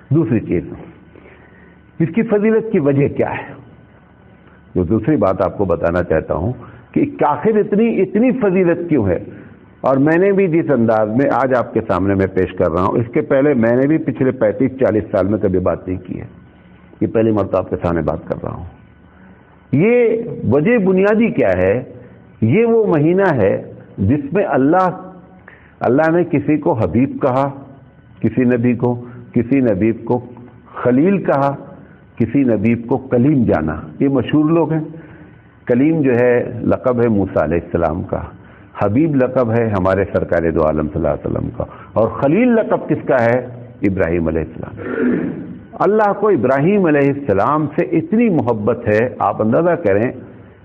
دوسری چیز، اس کی فضیلت کی وجہ کیا ہے؟ جو دوسری بات آپ کو بتانا چاہتا ہوں کہ آخر اتنی فضیلت کیوں ہے. اور میں نے بھی جس انداز میں آج آپ کے سامنے میں پیش کر رہا ہوں، اس کے پہلے میں نے بھی پچھلے 35-40 سال میں کبھی بات نہیں کی ہے. یہ پہلی مرتبہ آپ کے سامنے بات کر رہا ہوں. یہ وجہ بنیادی کیا ہے؟ یہ وہ مہینہ ہے جس میں اللہ نے کسی کو حبیب کہا، کسی نبی کو خلیل کہا، کسی نبی کو کلیم جانا. یہ مشہور لوگ ہیں. کلیم جو ہے لقب ہے موسیٰ علیہ السلام کا، حبیب لقب ہے ہمارے سرکار دو عالم صلی اللہ علیہ وسلم کا، اور خلیل لقب کس کا ہے؟ ابراہیم علیہ السلام. اللہ کو ابراہیم علیہ السلام سے اتنی محبت ہے، آپ اندازہ کریں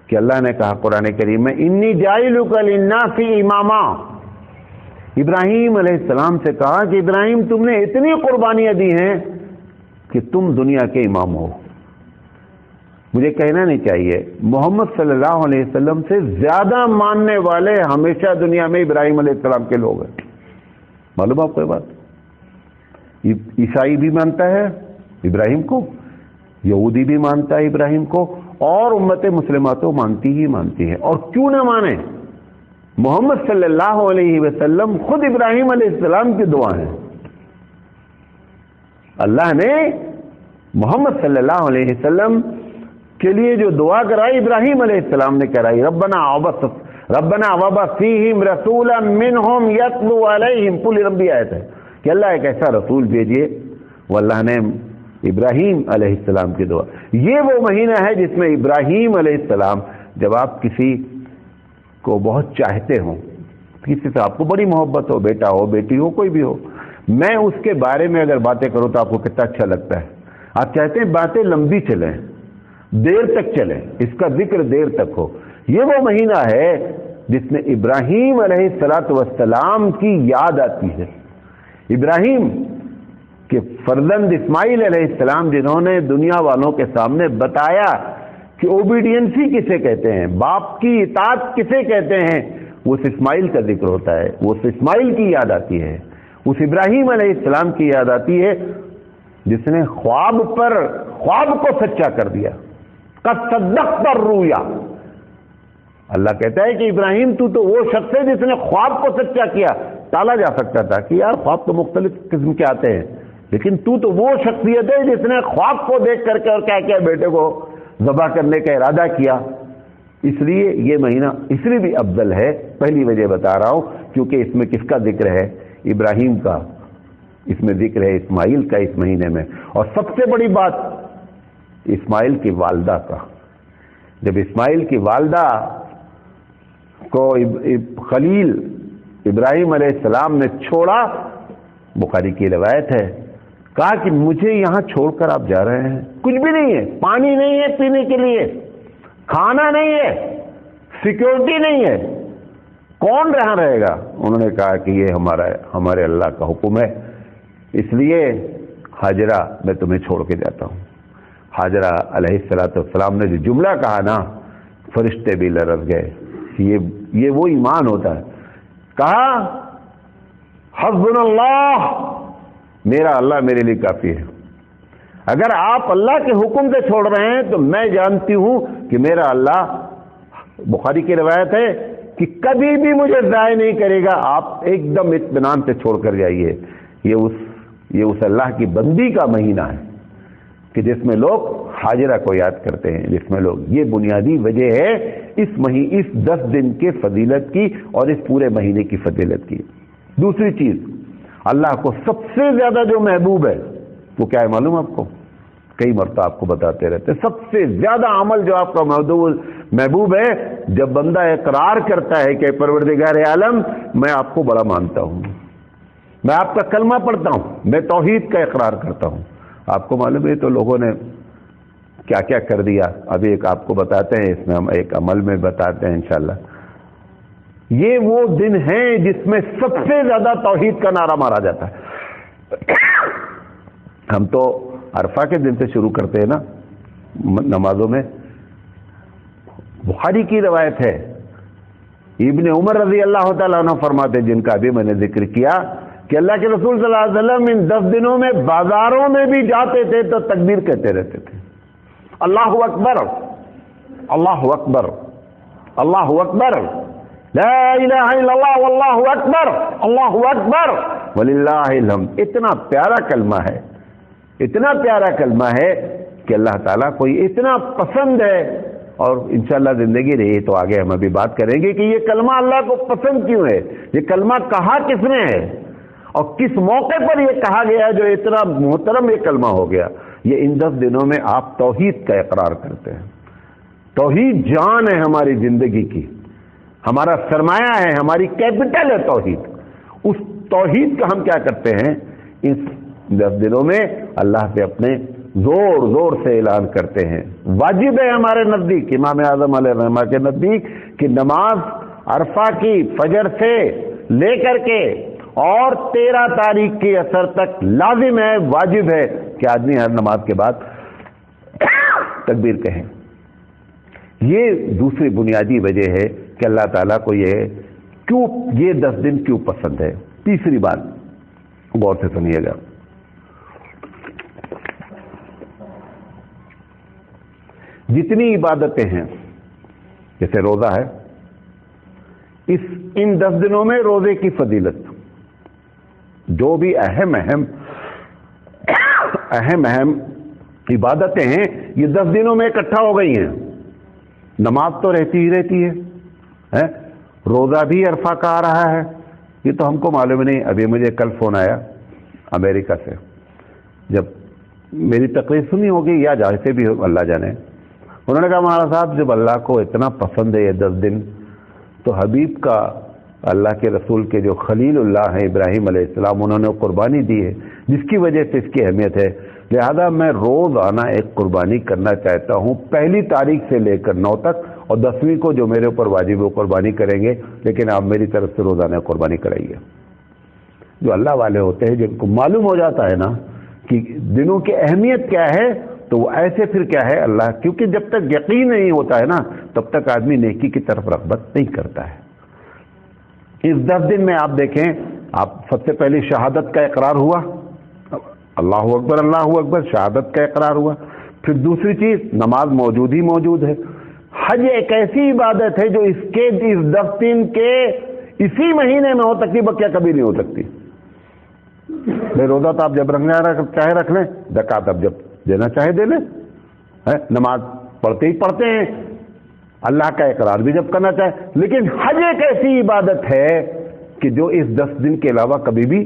کہ اللہ نے کہا قرآن کریم میں انی جاعلک للناس اماما. ابراہیم علیہ السلام سے کہا کہ ابراہیم تم نے اتنی قربانیاں دی ہیں کہ تم دنیا کے امام ہو. مجھے کہنا نہیں چاہیے، محمد صلی اللہ علیہ وسلم سے زیادہ ماننے والے ہمیشہ دنیا میں ابراہیم علیہ السلام کے لوگ ہیں. معلوم آپ کو یہ بات؟ عیسائی بھی مانتا ہے ابراہیم کو، یہودی بھی مانتا ہے ابراہیم کو، اور امت مسلمہ تو مانتی ہے. اور کیوں نہ مانے؟ محمد صلی اللہ علیہ وسلم خود ابراہیم علیہ السلام کی دعا ہے. اللہ نے محمد صلی اللہ علیہ وسلم کے لیے جو دعا کرائی ابراہیم علیہ السلام نے کرائی، ربنا وبعث فیہم رسولا منہم یتلو علیہم، پوری لمبی آیت ہے کہ اللہ ایک ایسا رسول بھیجیے. وہ اللہ نے ابراہیم علیہ السلام کی دعا. یہ وہ مہینہ ہے جس میں ابراہیم علیہ السلام، جب آپ کسی کو بہت چاہتے ہوں، کسی سے آپ کو بڑی محبت ہو، بیٹا ہو، بیٹی ہو، کوئی بھی ہو، میں اس کے بارے میں اگر باتیں کروں تو آپ کو کتنا اچھا لگتا ہے. آپ چاہتے ہیں باتیں لمبی چلیں، دیر تک چلیں، اس کا ذکر دیر تک ہو. یہ وہ مہینہ ہے جس میں ابراہیم علیہ السلام کی یاد آتی ہے. ابراہیم کے فرزند اسماعیل علیہ السلام، جنہوں نے دنیا والوں کے سامنے بتایا کہ اوبیڈینسی کسے کہتے ہیں، باپ کی اطاعت کسے کہتے ہیں، اس اسماعیل کا ذکر ہوتا ہے. وہ اسماعیل کی یاد آتی ہے، اس ابراہیم علیہ السلام کی یاد آتی ہے جس نے خواب کو سچا کر دیا. قد صدقت الرؤیا. اللہ کہتا ہے کہ ابراہیم تو وہ شخص ہے جس نے خواب کو سچا کیا. ٹالا جا سکتا تھا کہ یار خواب تو مختلف قسم کے آتے ہیں، لیکن تو وہ شخصیت ہے جس نے خواب کو دیکھ کر کے اور کیا کیا، بیٹے کو ذبح کرنے کا ارادہ کیا. اس لیے یہ مہینہ اس لیے بھی افضل ہے. پہلی وجہ بتا رہا ہوں کیونکہ اس میں کس کا ذکر ہے؟ ابراہیم کا. اس میں ذکر ہے اسماعیل کا اس مہینے میں. اور سب سے بڑی بات اسماعیل کی والدہ کا. جب اسماعیل کی والدہ کو خلیل ابراہیم علیہ السلام نے چھوڑا، بخاری کی روایت ہے، کہا کہ مجھے یہاں چھوڑ کر آپ جا رہے ہیں، کچھ بھی نہیں ہے، پانی نہیں ہے پینے کے لیے، کھانا نہیں ہے، سیکیورٹی نہیں ہے، کون رہاں رہے گا؟ انہوں نے کہا کہ یہ ہمارے اللہ کا حکم ہے، اس لیے ہاجرہ میں تمہیں چھوڑ کے جاتا ہوں. ہاجرہ علیہ السلام نے جو جملہ کہا نا، فرشتے بھی لرز گئے. یہ وہ ایمان ہوتا ہے. کہا حسبنا اللہ، میرا اللہ میرے لیے کافی ہے. اگر آپ اللہ کے حکم سے چھوڑ رہے ہیں تو میں جانتی ہوں کہ میرا اللہ، بخاری کی روایت ہے کہ کبھی بھی مجھے ضائع نہیں کرے گا. آپ ایک دم اطمینان سے چھوڑ کر جائیے. یہ اس اللہ کی بندی کا مہینہ ہے کہ جس میں لوگ ہاجرہ کو یاد کرتے ہیں، جس میں لوگ، یہ بنیادی وجہ ہے اس 10 دن کے فضیلت کی اور اس پورے مہینے کی فضیلت کی. دوسری چیز، اللہ کو سب سے زیادہ جو محبوب ہے وہ کیا ہے معلوم آپ کو؟ کئی مرتبہ آپ کو بتاتے رہتے، سب سے زیادہ عمل جو آپ کا محبوب ہے، جب بندہ اقرار کرتا ہے کہ پروردگار عالم میں آپ کو بڑا مانتا ہوں، میں آپ کا کلمہ پڑھتا ہوں، میں توحید کا اقرار کرتا ہوں. آپ کو معلوم ہے تو لوگوں نے کیا کیا کر دیا، ابھی ایک آپ کو بتاتے ہیں، اس میں ہم ایک عمل میں بتاتے ہیں انشاءاللہ. یہ وہ دن ہیں جس میں سب سے زیادہ توحید کا نعرہ مارا جاتا ہے. ہم تو عرفہ کے دن سے شروع کرتے ہیں نا نمازوں میں. بخاری کی روایت ہے، ابن عمر رضی اللہ تعالیٰ عنہ فرماتے، جن کا ابھی میں نے ذکر کیا، کہ اللہ کے رسول صلی اللہ علیہ وسلم ان 10 دنوں میں بازاروں میں بھی جاتے تھے تو تکبیر کہتے رہتے تھے، اللہ اکبر اللہ اکبر اللہ اکبر، لا الہ الا اللہ واللہ اکبر اللہ اکبر وللہ الحمد۔ اتنا پیارا کلمہ ہے، اتنا پیارا کلمہ ہے کہ اللہ تعالیٰ کو یہ اتنا پسند ہے، اور انشاءاللہ زندگی رہی تو آگے ہم ابھی بات کریں گے کہ یہ کلمہ اللہ کو پسند کیوں ہے، یہ کلمہ کہا کس نے ہے اور کس موقع پر یہ کہا گیا جو اتنا محترم یہ کلمہ ہو گیا۔ یہ ان 10 دنوں میں آپ توحید کا اقرار کرتے ہیں۔ توحید جان ہے ہماری زندگی کی، ہمارا سرمایہ ہے، ہماری کیپٹل ہے توحید۔ اس توحید کا ہم کیا کرتے ہیں، اس 10 دنوں میں اللہ سے اپنے زور زور سے اعلان کرتے ہیں۔ واجب ہے ہمارے نزدیک، امام اعظم علیہ الرحمہ کے نزدیک، کہ نماز عرفہ کی فجر سے لے کر کے اور 13 تاریخ کی عصر تک لازم ہے، واجب ہے کہ آدمی ہر نماز کے بعد تکبیر کہیں۔ یہ دوسری بنیادی وجہ ہے کہ اللہ تعالیٰ کو یہ 10 دن کیوں پسند ہے۔ تیسری بات غور سے سنیے گا، جتنی عبادتیں ہیں جیسے روزہ ہے، ان 10 دنوں میں روزے کی فضیلت، جو بھی اہم عبادتیں ہیں یہ 10 دنوں میں اکٹھا ہو گئی ہیں۔ نماز تو رہتی ہی رہتی ہے، روزہ بھی عرفہ کا آ رہا ہے، یہ تو ہم کو معلوم نہیں۔ ابھی مجھے کل فون آیا امریکہ سے، جب میری تقریر سنی ہوگی یا جیسے بھی ہو اللہ جانے، انہوں نے کہا مولانا صاحب جب اللہ کو اتنا پسند ہے یہ 10 دن، تو حبیب کا، اللہ کے رسول کے جو خلیل اللہ ہیں ابراہیم علیہ السلام، انہوں نے قربانی دی ہے جس کی وجہ سے اس کی اہمیت ہے، لہذا میں روزانہ ایک قربانی کرنا چاہتا ہوں، 1 تاریخ سے لے کر 9 تک، اور 10ویں کو جو میرے اوپر واجب وہ قربانی کریں گے، لیکن آپ میری طرف سے روزانہ قربانی کرائیے۔ جو اللہ والے ہوتے ہیں جن کو معلوم ہو جاتا ہے نا کہ دنوں کی اہمیت کیا ہے، تو وہ ایسے پھر کیا ہے اللہ، کیونکہ جب تک یقین نہیں ہوتا ہے نا تب تک آدمی نیکی کی طرف رغبت نہیں کرتا ہے۔ اس 10 دن میں آپ دیکھیں، آپ سب سے پہلے شہادت کا اقرار ہوا، اللہ اکبر شہادت کا اقرار ہوا۔ پھر دوسری چیز نماز موجود ہے۔ حج ایک ایسی عبادت ہے جو اس 10 دن کے اسی مہینے میں ہو سکتی، بقیہ کبھی نہیں ہو سکتی۔ بے روزہ تو آپ جب رکھنا چاہے رکھ لیں، زکات اب جب دینا چاہے دے لیں، نماز پڑھتے ہیں، اللہ کا اقرار بھی جب کرنا چاہے، لیکن حج ایک ایسی عبادت ہے کہ جو اس 10 دن کے علاوہ کبھی بھی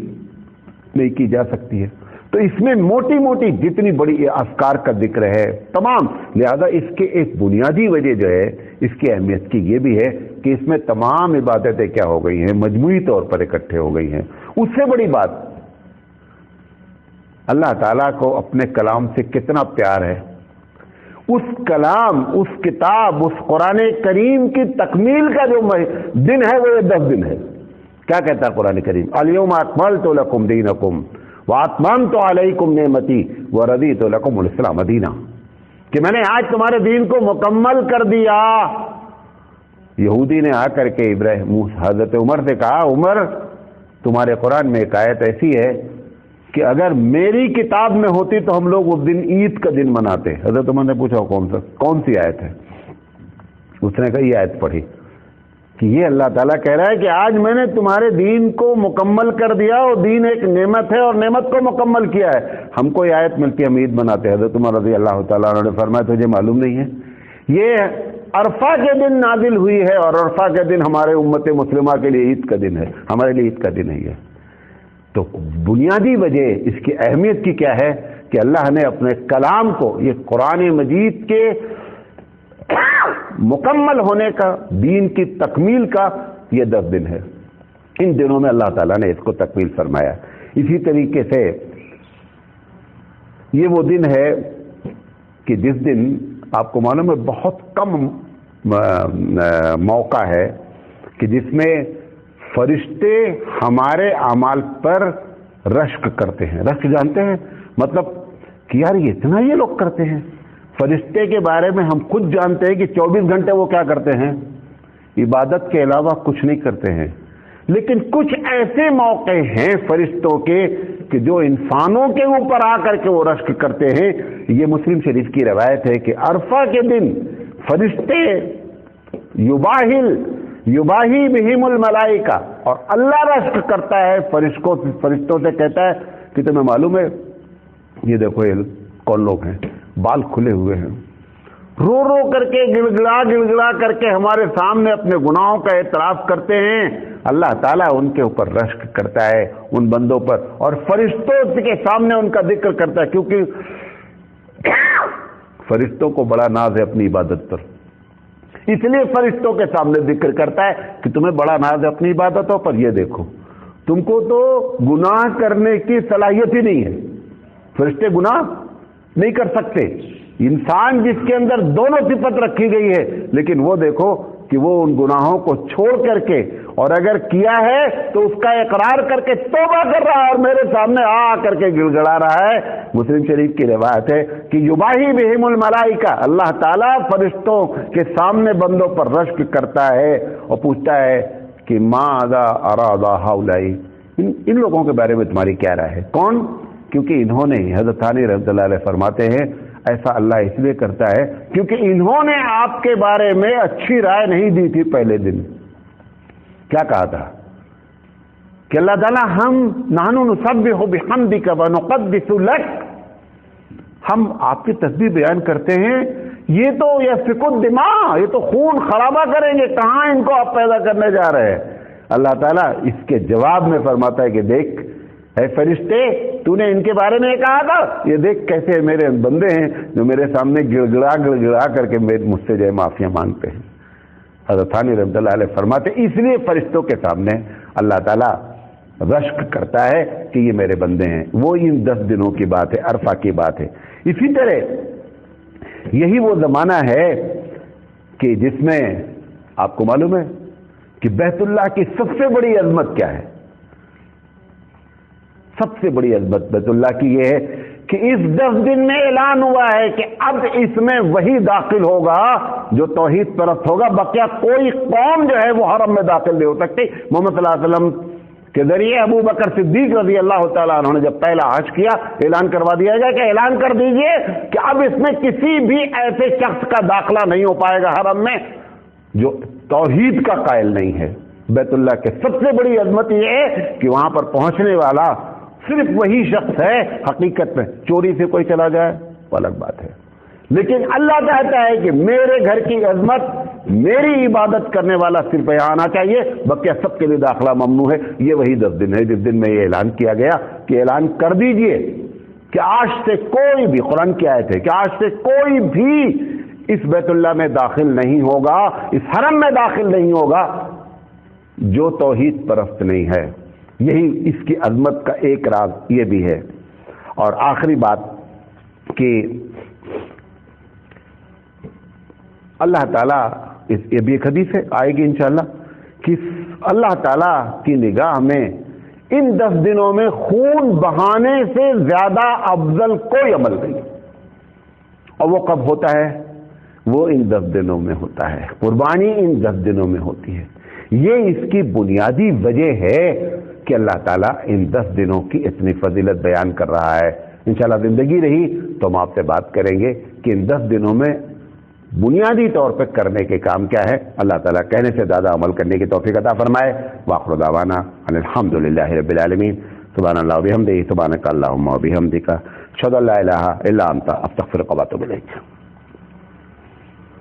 نہیں کی جا سکتی ہے۔ تو اس میں موٹی موٹی جتنی بڑی اذکار کا ذکر ہے تمام، لہذا اس کے ایک بنیادی وجہ جو ہے اس کی اہمیت کی یہ بھی ہے کہ اس میں تمام عبادتیں کیا ہو گئی ہیں، مجموعی طور پر اکٹھے ہو گئی ہیں۔ اس سے بڑی بات، اللہ تعالیٰ کو اپنے کلام سے کتنا پیار ہے، اس کلام، اس کتاب، اس قرآن کریم کی تکمیل کا جو دن ہے وہ یہ 10 دن ہے۔ کیا کہتا ہے قرآن کریم؟ الیوم اکملت لکم دینکم واتممت علیکم نعمتی ورضیت لکم الاسلام دینا، کہ میں نے آج تمہارے دین کو مکمل کر دیا۔ یہودی نے آ کر کے حضرت عمر سے کہا، عمر تمہارے قرآن میں ایک آیت ایسی ہے کہ اگر میری کتاب میں ہوتی تو ہم لوگ اس دن عید کا دن مناتے۔ حضرت عمر نے پوچھا کون سی آیت ہے؟ اس نے کہا یہ آیت پڑھی کہ یہ اللہ تعالیٰ کہہ رہا ہے کہ آج میں نے تمہارے دین کو مکمل کر دیا، اور دین ایک نعمت ہے اور نعمت کو مکمل کیا ہے۔ ہم کو یہ آیت ملتی ہے، ہم عید مناتے ہیں۔ حضرت عمر رضی اللہ تعالیٰ عنہ نے فرمایا تجھے معلوم نہیں ہے یہ عرفہ کے دن نازل ہوئی ہے، اور عرفہ کے دن ہمارے امت مسلمہ کے لیے عید کا دن ہے، ہمارے لیے عید کا دن ہے یہ۔ تو بنیادی وجہ اس کی اہمیت کی کیا ہے کہ اللہ نے اپنے کلام کو، یہ قرآن مجید کے مکمل ہونے کا، دین کی تکمیل کا یہ 10 دن ہے۔ ان دنوں میں اللہ تعالیٰ نے اس کو تکمیل فرمایا۔ اسی طریقے سے یہ وہ دن ہے کہ جس دن آپ کو معلوم ہے بہت کم موقع ہے کہ جس میں فرشتے ہمارے اعمال پر رشک کرتے ہیں۔ رشک جانتے ہیں؟ مطلب کہ یار یہ اتنا یہ لوگ کرتے ہیں۔ فرشتے کے بارے میں ہم خود جانتے ہیں کہ 24 گھنٹے وہ کیا کرتے ہیں؟ عبادت کے علاوہ کچھ نہیں کرتے ہیں، لیکن کچھ ایسے موقع ہیں فرشتوں کے کہ جو انسانوں کے اوپر آ کر کے وہ رشک کرتے ہیں. یہ مسلم شریف کی روایت ہے کہ عرفہ کے دن فرشتے یباہی بہم الملائکہ، اور اللہ رشک کرتا ہے فرشتوں سے کہتا ہے کہ تمہیں معلوم ہے یہ دیکھو یہ کون لوگ ہیں، بال کھلے ہوئے ہیں، رو رو کر کے گڑ گڑا کر کے ہمارے سامنے اپنے گناہوں کا اعتراف کرتے ہیں. اللہ تعالیٰ ان کے اوپر رشک کرتا ہے ان بندوں پر، اور فرشتوں کے سامنے ان کا ذکر کرتا ہے، کیونکہ فرشتوں کو بڑا ناز ہے اپنی عبادت پر، اس لیے فرشتوں کے سامنے ذکر کرتا ہے کہ تمہیں بڑا ناز ہے اپنی عبادتوں پر. یہ دیکھو تم کو تو گناہ کرنے کی صلاحیت ہی نہیں ہے، فرشتے گناہ نہیں کر سکتے. انسان جس کے اندر دونوں صفت رکھی گئی ہے، لیکن وہ دیکھو کہ وہ ان گناہوں کو چھوڑ کر کے، اور اگر کیا ہے تو اس کا اقرار کر کے توبہ کر رہا ہے اور میرے سامنے آ کر کے گڑ گڑا رہا ہے. مسلم شریف کی روایت ہے کہ یباہی بہم الملائکہ، اللہ تعالیٰ فرشتوں کے سامنے بندوں پر رشک کرتا ہے اور پوچھتا ہے کہ ماذا اراد ہؤلاء، ان لوگوں کے بارے میں تمہاری کیا رائے ہے؟ کون؟ کیونکہ انہوں نے، حضرت ثانی رحمۃ اللہ علیہ فرماتے ہیں ایسا اللہ اس لیے کرتا ہے کیونکہ انہوں نے آپ کے بارے میں اچھی رائے نہیں دی تھی. پہلے دن کیا کہا تھا کہ اللہ تعالیٰ ہم نحن نسبح بحمدک ونقدس لک، ہم آپ کی تسبیح بیان کرتے ہیں، یہ تو یسفک الدماء، یہ تو خون خرابہ کریں گے، کہاں ان کو آپ پیدا کرنے جا رہے ہیں؟ اللہ تعالیٰ اس کے جواب میں فرماتا ہے کہ دیکھ اے فرشتے، تو نے ان کے بارے میں کہا تھا، یہ دیکھ کیسے میرے بندے ہیں جو میرے سامنے گڑ گڑا کر کے مجھ سے جو ہے معافیاں مانگتے ہیں. حضرت ثانی رحمۃ اللہ علیہ فرماتے اس لیے فرشتوں کے سامنے اللہ تعالیٰ رشک کرتا ہے کہ یہ میرے بندے ہیں. وہ ان 10 دنوں کی بات ہے، عرفہ کی بات ہے. اسی طرح یہی وہ زمانہ ہے کہ جس میں آپ کو معلوم ہے کہ بیت اللہ کی سب سے بڑی عظمت کیا ہے؟ سب سے بڑی عظمت بیت اللہ کی یہ ہے کہ اس 10 دن میں اعلان ہوا ہے کہ اب اس میں وہی داخل ہوگا جو توحید پرست ہوگا. بقیہ کوئی قوم جو ہے وہ حرم میں داخل نہیں ہو سکتی. محمد صلی اللہ علیہ وسلم کے ذریعے ابو بکر صدیق رضی اللہ تعالیٰ عنہ نے جب پہلا حج کیا، اعلان کروا دیا گیا کہ اعلان کر دیجئے کہ اب اس میں کسی بھی ایسے شخص کا داخلہ نہیں ہو پائے گا حرم میں جو توحید کا قائل نہیں ہے. بیت اللہ کے سب سے بڑی عظمت یہ ہے کہ وہاں پر پہنچنے والا صرف وہی شخص ہے. حقیقت میں چوری سے کوئی چلا جائے وہ الگ بات ہے، لیکن اللہ چاہتا ہے کہ میرے گھر کی عظمت، میری عبادت کرنے والا صرف یہاں آنا چاہیے، بقیہ سب کے لیے داخلہ ممنوع ہے. یہ وہی 10 دن ہے جس دن میں یہ اعلان کیا گیا کہ اعلان کر دیجئے کہ آج سے کوئی بھی، قرآن کی آیت ہے کہ آج سے کوئی بھی اس بیت اللہ میں داخل نہیں ہوگا، اس حرم میں داخل نہیں ہوگا جو توحید پرست نہیں ہے. یہی اس کی عظمت کا ایک راز یہ بھی ہے. اور آخری بات کہ اللہ تعالیٰ، یہ بھی ایک حدیث ہے آئے گی انشاءاللہ، کہ اللہ تعالیٰ کی نگاہ میں ان 10 دنوں میں خون بہانے سے زیادہ افضل کوئی عمل نہیں. اور وہ کب ہوتا ہے؟ وہ ان 10 دنوں میں ہوتا ہے. قربانی ان 10 دنوں میں ہوتی ہے. یہ اس کی بنیادی وجہ ہے کہ اللہ تعالیٰ ان 10 دنوں کی اتنی فضیلت بیان کر رہا ہے. انشاءاللہ زندگی رہی تو ہم آپ سے بات کریں گے کہ ان 10 دنوں میں بنیادی طور پہ کرنے کے کام کیا ہے. اللہ تعالیٰ کہنے سے زیادہ عمل کرنے کی توفیق عطا فرمائے. وآخر دعوانا ان الحمدللہ رب العالمین. سبحان اللہ و بحمدہ، سبحانک اللہم و بحمدک، اشہد ان لا الہ الا انت، استغفرک و اتوب الیک.